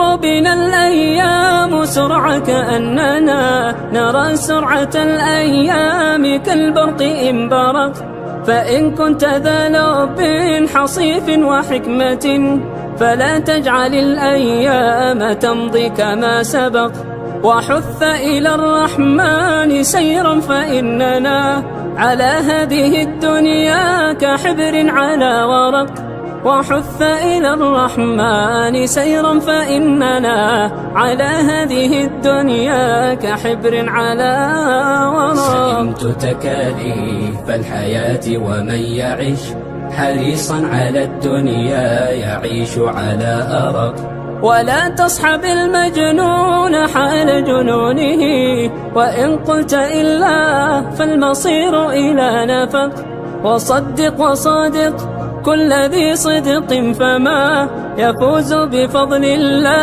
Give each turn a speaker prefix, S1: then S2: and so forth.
S1: تمر بنا الأيام سرعة كأننا نرى سرعة الأيام كالبرق إن برق. فإن كنت ذا لب حصيف وحكمة فلا تجعل الأيام تمضي كما سبق. وحث إلى الرحمن سيرا فإننا على هذه الدنيا كحبر على ورق. وحث إلى الرحمن سيرا فإننا على هذه الدنيا كحبر على ورق.
S2: سئمت تكاليف الحياة ومن يعش حريصا على الدنيا يعيش على أرق.
S1: ولا تصحب المجنون حال جنونه وإن قلت إلا فالمصير إلى نفق. وصدق وصادق كل ذي صدق فما يفوز بفضل الله.